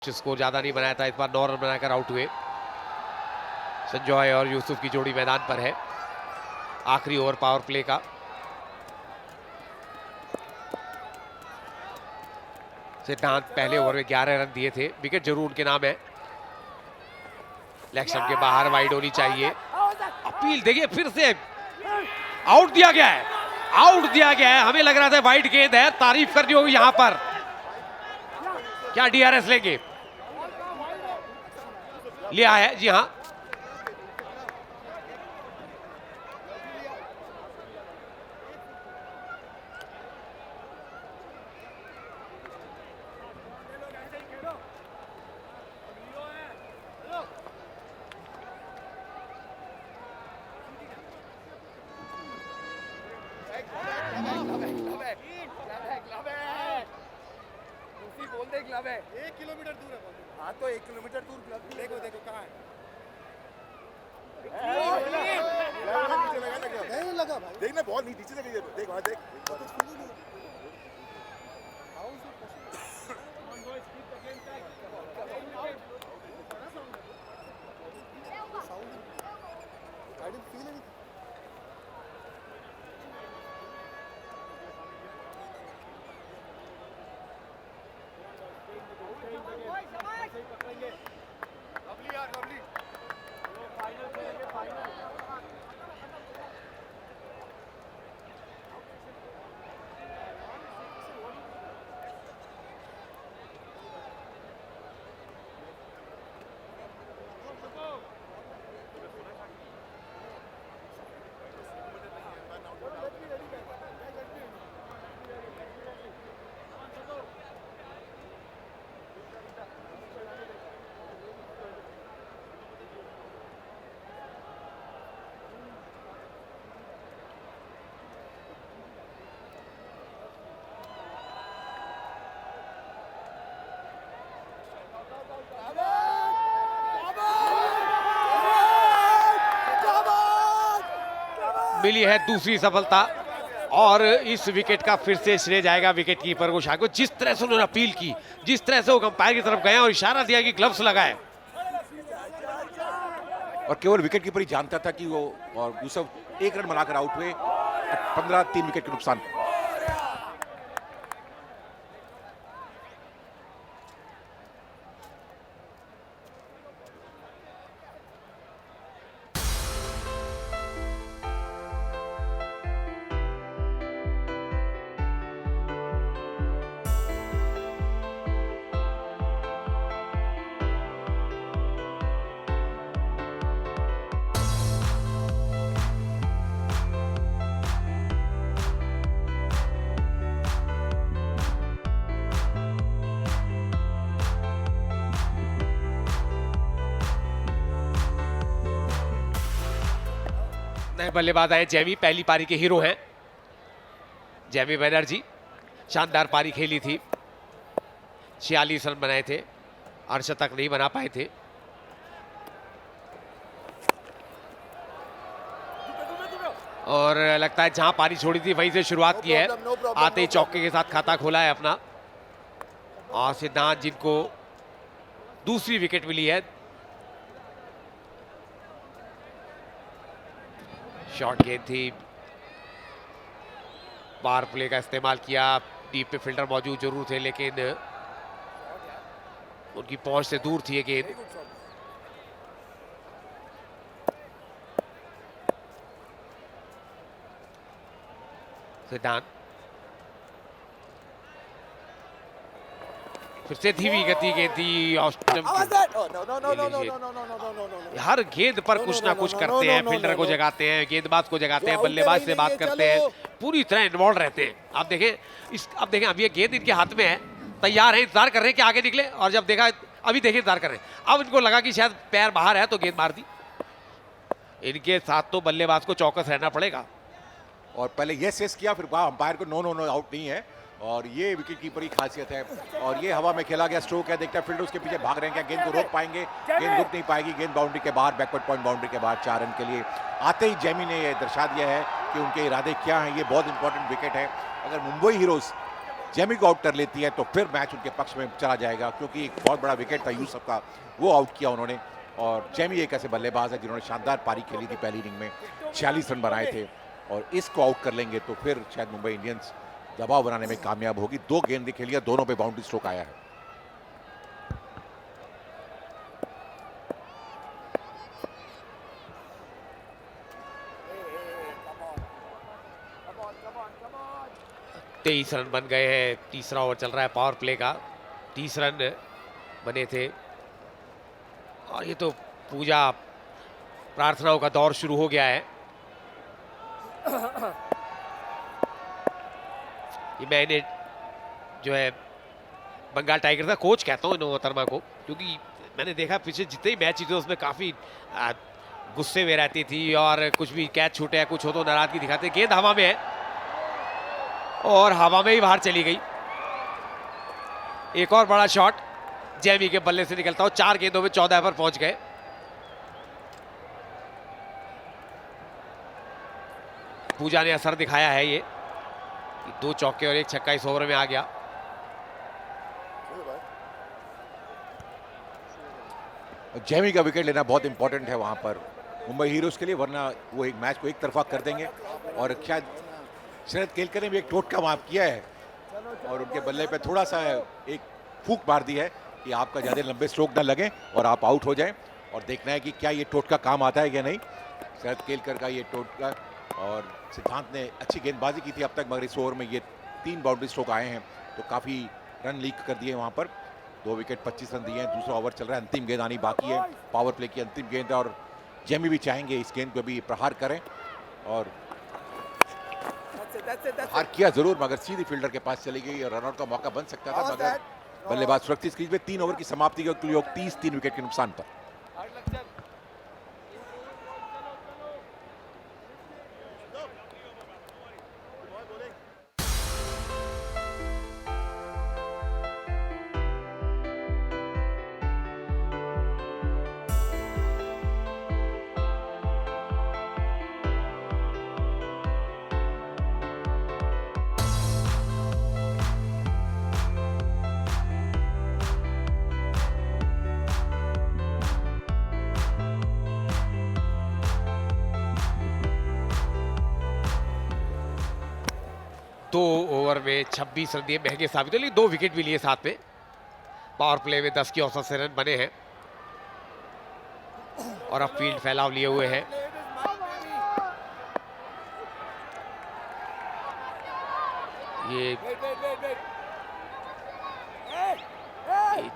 Score ज्यादा नहीं बनाया था, इस बार 9 रन बनाकर आउट हुए। संजॉय और यूसुफ की जोड़ी मैदान पर है। आखिरी ओवर पावर प्ले का। सिद्धांत पहले ओवर में 11 रन दिए थे, विकेट जरूर उनके नाम है। लेग स्टंप के बाहर वाइड होनी चाहिए। अपील देखिए, फिर से आउट दिया गया है, आउट दिया गया है। हमें लग रहा था वाइड गेंद है, तारीफ करनी होगी यहां पर। क्या डीआरएस लेंगे? लिया है, जी हां। क्लब है 1 किलोमीटर दूर है। हाँ तो 1 किलोमीटर दूर क्लब। देखो देखो कहाँ है। नहीं लगा भाई। देखना बॉल नीचे से गई है। देख वहाँ देख। I didn't feel anything. Lovely यार, lovely. फाइनल खेलेंगे, फाइनल. मिली है दूसरी सफलता और इस विकेट का फिर से श्रेय जाएगा विकेट कीपर को, शाह को। जिस तरह से उन्होंने अपील की, जिस तरह से वो अंपायर की तरफ गए और इशारा दिया कि ग्लव्स लगाए, और केवल विकेट कीपर ही जानता था कि वो, और यूसुफ 1 रन बनाकर आउट हुए। 15 3 विकेट के नुकसान। नए बल्लेबाज आए जैमी, पहली पारी के हीरो हैं जैमी बनर्जी। शानदार पारी खेली थी, 46 रन बनाए थे, अर्धशतक नहीं बना पाए थे। और लगता है जहां पारी छोड़ी थी वहीं से शुरुआत की है। आते ही चौके के साथ खाता खोला है अपना। और सिद्धांत, जिनको दूसरी विकेट मिली है। शॉर्ट गेंद थी, पावर प्ले का इस्तेमाल किया। डीप पे फील्डर मौजूद जरूर थे, लेकिन उनकी पहुंच से दूर थी ये गेंद। सिद्धांत फिर से धीमी गति गेंद थी। हर गेंद पर कुछ ना कुछ करते हैं, फील्डर को जगाते हैं, गेंदबाज को जगाते हैं, बल्लेबाज से बात करते हैं, पूरी तरह इन्वॉल्व रहते हैं। आप देखें अब देखें, अब ये गेंद इनके हाथ में है, तैयार है, इंतजार कर रहे हैं कि आगे निकले। और जब देखा, अभी देखिए इंतजार कर रहे हैं, अब इनको लगा कि शायद पैर बाहर है तो गेंद मार दी। इनके साथ तो बल्लेबाज को चौकस रहना पड़ेगा। और पहले यस यस किया, फिर कहा अंपायर को नो नो नो, आउट नहीं है। और ये विकेट कीपर की खासियत है। और ये हवा में खेला गया स्ट्रोक है। देखता है फील्डर उसके पीछे भाग रहे हैं, क्या गेंद को रोक पाएंगे? गेंद रुक नहीं पाएगी। गेंद बाउंड्री के बाहर, बैकवर्ड पॉइंट बाउंड्री के बाहर 4 रन के लिए। आते ही जैमी ने यह दर्शा दिया है कि उनके इरादे क्या हैं। ये बहुत इंपॉर्टेंट विकेट है। अगर मुंबई हीरोज जेमी को आउट कर लेती है तो फिर मैच उनके पक्ष में चला जाएगा, क्योंकि एक बहुत बड़ा विकेट था यूसुफ का, वो आउट किया उन्होंने। और जेमी एक ऐसे बल्लेबाज है जिन्होंने शानदार पारी खेली थी पहली इनिंग में, 46 रन बनाए थे, और इसको आउट कर लेंगे तो फिर शायद मुंबई इंडियंस दबाव बनाने में कामयाब होगी। 2 गेंदें खेली, दोनों पे बाउंड्री स्ट्रोक आया है। come on. 23 रन बन गए हैं, तीसरा ओवर चल रहा है पावर प्ले का, 30 रन बने थे। और ये तो पूजा प्रार्थनाओं का दौर शुरू हो गया है। ये मैंने जो है बंगाल टाइगर का कोच कहता हूँ इन मोहतरमा को, क्योंकि मैंने देखा पीछे जितने भी मैच जीते उसमें काफी गुस्से में रहती थी, और कुछ भी कैच छूटे या कुछ हो तो नाराजगी दिखाते। गेंद हवा में है और हवा में ही बाहर चली गई। एक और बड़ा शॉट जेमी के बल्ले से निकलता हो, 4 गेंदों में 14 पर पहुंच गए। पूजा ने असर दिखाया है, ये 2 चौके और 1 छक्का इस ओवर में आ गया। जेमी का विकेट लेना बहुत इंपॉर्टेंट है वहां पर मुंबई हीरोज के लिए, वरना वो एक मैच को एक तरफा कर देंगे। और शायद शरद केलकर ने भी एक टोटका वहां किया है और उनके बल्ले पे थोड़ा सा एक फूंक मार दी है कि आपका ज़्यादा लंबे स्ट्रोक ना लगे और आप आउट हो जाएं, और देखना है कि क्या ये टोटका काम आता है या नहीं। शरद केलकर का ये टोटका, और सिद्धांत ने अच्छी गेंदबाजी की थी अब तक, मगर इस ओवर में ये 3 बाउंड्री स्ट्रोक आए हैं तो काफ़ी रन लीक कर दिए वहाँ पर। 2 विकेट 25 रन दिए हैं, दूसरा ओवर चल रहा है, अंतिम गेंद आनी बाकी है, पावर प्ले की अंतिम गेंद है, और जेमी भी चाहेंगे इस गेंद को भी प्रहार करें, और हार किया जरूर मगर सीधी फील्डर के पास चली गई और रनआउट का मौका बन सकता था, मगर बल्लेबाज सुरक्षित क्रीज में। 3 ओवर की समाप्ति के योग 30, 3 विकेट के नुकसान पर। दो ओवर में 26 रन दिए, महंगे साबित हुए, लेकिन 2 विकेट भी लिए साथ में। पावर प्ले में 10 की औसत से रन बने हैं और अब फील्ड फैलाव लिए हुए हैं। ये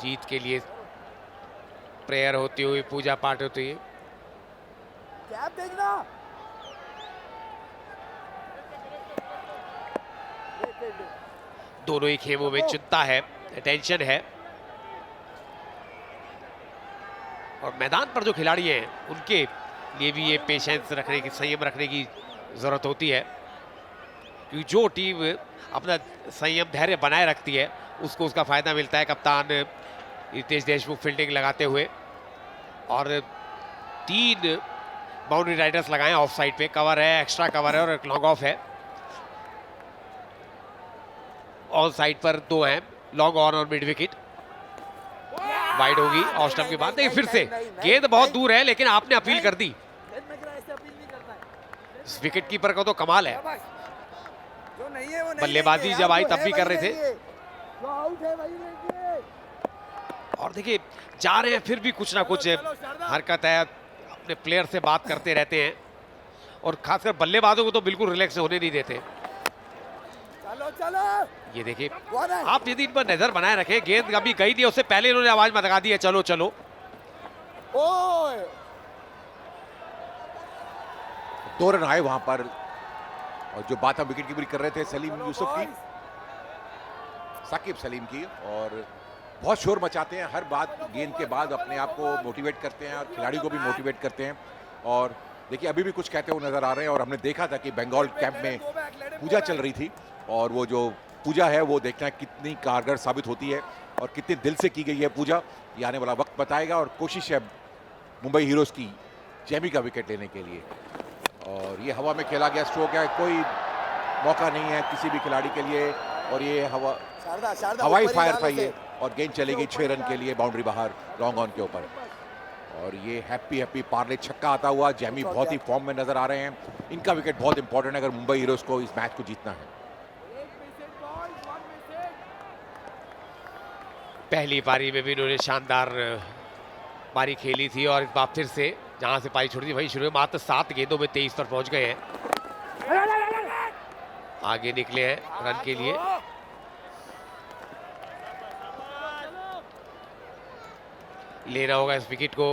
जीत के लिए प्रेयर होती हुई, पूजा पाठ होती है। कैप देखना। दोनों ही खेमों में चिंता है, टेंशन है, और मैदान पर जो खिलाड़ी हैं उनके लिए भी ये पेशेंस रखने की, संयम रखने की जरूरत होती है, क्योंकि जो टीम अपना संयम धैर्य बनाए रखती है उसको उसका फायदा मिलता है। कप्तान रितेश देशमुख फील्डिंग लगाते हुए, और 3 बाउंड्री राइडर्स लगाए ऑफ साइड पे, कवर है, एक्स्ट्रा कवर है और एक लॉन्ग ऑफ है। ऑन साइड पर 2 हैं, लॉन्ग ऑन और मिड विकेट। वाइड होगी ऑफ स्टंप के बाद। नहीं, फिर से गेंद बहुत दूर है, लेकिन आपने अपील कर दी। इस विकेट कीपर का तो कमाल है, बल्लेबाजी जब आई तब भी कर रहे थे, और देखिए जा रहे हैं फिर भी कुछ ना कुछ हरकत है, अपने प्लेयर से बात करते रहते हैं, और खासकर बल्लेबाजों को तो बिल्कुल रिलैक्स होने नहीं देते। ये देखिए, आप यदि इन पर नजर बनाए रखें, गेंद अभी गई थी, उससे पहले इन्होंने आवाज में लगा दी है चलो चलो। ओए 2 रन आए वहां पर, और जो बात हम विकेट कीपर कर रहे थे सलीम यूसुफ की, साकिब सलीम की, और बहुत शोर मचाते हैं हर बात गेंद के बाद, अपने आप को मोटिवेट करते हैं और खिलाड़ी को भी मोटिवेट करते हैं। और देखिए अभी भी कुछ कहते हुए नजर आ रहे हैं, और हमने देखा था कि बंगाल कैंप में पूजा चल रही थी, और वो जो पूजा है वो देखना है कितनी कारगर साबित होती है और कितने दिल से की गई है पूजा, ये आने वाला वक्त बताएगा। और कोशिश है मुंबई हीरोज की जेमी का विकेट लेने के लिए, और ये हवा में खेला गया स्ट्रोक है, कोई मौका नहीं है किसी भी खिलाड़ी के लिए और ये शारदा हवाई ऊपर ही फायर डाल था उसे। ये, और गेंद चली गई 6 रन के लिए बाउंड्री बाहर लॉन्ग ऑन के ऊपर। और ये हैप्पी पार्ले छक्का आता हुआ। जैमी बहुत ही फॉर्म में नजर आ रहे हैं। इनका विकेट बहुत इंपॉर्टेंट है अगर मुंबई हीरोज को इस मैच को जीतना है। पहली पारी में भी इन्होंने शानदार पारी खेली थी और इस बार फिर से जहां से पारी छोड़ी थी वहीं शुरू में मात्र 7 गेंदों में 23 पर पहुंच गए हैं। आगे निकले हैं रन के लिए। लेना होगा इस विकेट को,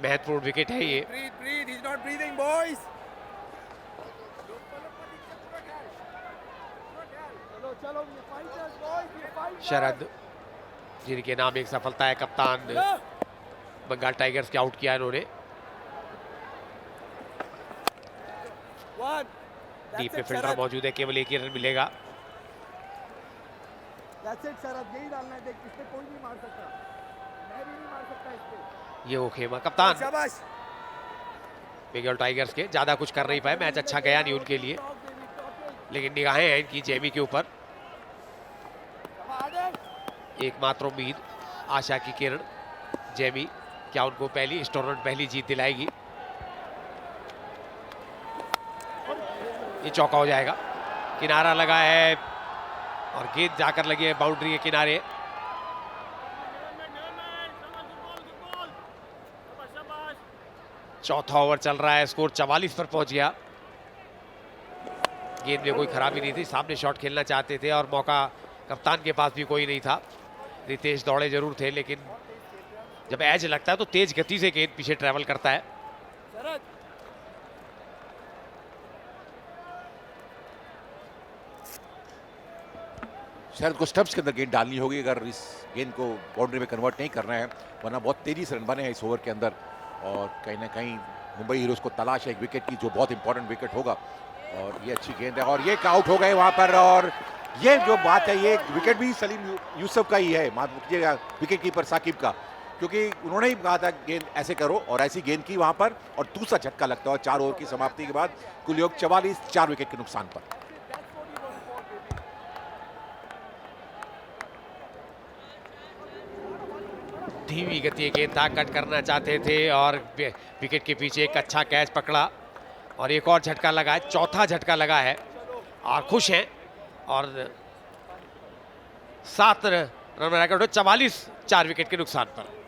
महत्वपूर्ण विकेट है ये। Breathe, he's not breathing, boys. शरद जिनके नाम एक सफलता है, कप्तान बंगाल टाइगर्स के आउट किया इन्होंने। डीप में फील्डर मौजूद है, केवल एक ही रन मिलेगा। That's it, शरद, यही डालना है, देख इससे कोई नहीं मार सकता, मैं भी नहीं मार सकता इससे। ये वो खेमा कप्तान शाबाश। बंगाल टाइगर्स के ज्यादा कुछ कर नहीं पाए, मैच अच्छा गया नहीं उनके लिए, लेकिन निगाहें हैं इनकी जेमी के ऊपर। एकमात्र उम्मीद, आशा की किरण जेमी, क्या उनको पहली इस टूर्नामेंट पहली जीत दिलाएगी? ये चौका हो जाएगा, किनारा लगा है और गेंद जाकर लगी है बाउंड्री के किनारे। चौथा ओवर चल रहा है, स्कोर 44 पर पहुंच गया। गेंद में कोई खराबी नहीं थी, सामने शॉट खेलना चाहते थे और मौका कप्तान के पास भी कोई नहीं था। रितेश दौड़े जरूर थे, लेकिन जब एज लगता है तो तेज गति से गेंद पीछे ट्रेवल करता है। शरद को स्टंप्स के अंदर गेंद डालनी होगी अगर इस गेंद को बाउंड्री में कन्वर्ट नहीं करना है, वरना बहुत तेजी से रन बने हैं इस ओवर के अंदर। और कहीं ना कहीं मुंबई हीरोज को तलाश है एक विकेट की, जो बहुत इंपॉर्टेंट विकेट होगा। और ये अच्छी गेंद है और ये आउट हो गए वहां पर। और ये जो बात है, ये विकेट भी सलीम यूसुफ का ही है, माफ कीजिएगा, विकेट कीपर साकिब का, क्योंकि उन्होंने ही कहा था गेंद ऐसे करो और ऐसी गेंद की वहां पर, और दूसरा झटका लगता है। 4 ओवर की समाप्ति के बाद कुल योग 44, 4 विकेट के नुकसान पर। धीमी गति गेंद था, कट करना चाहते थे और विकेट के पीछे एक अच्छा कैच पकड़ा और एक और झटका लगा है, चौथा झटका लगा है और खुश हैं। और 7 रन बनाकर 44, 4 विकेट के नुकसान पर।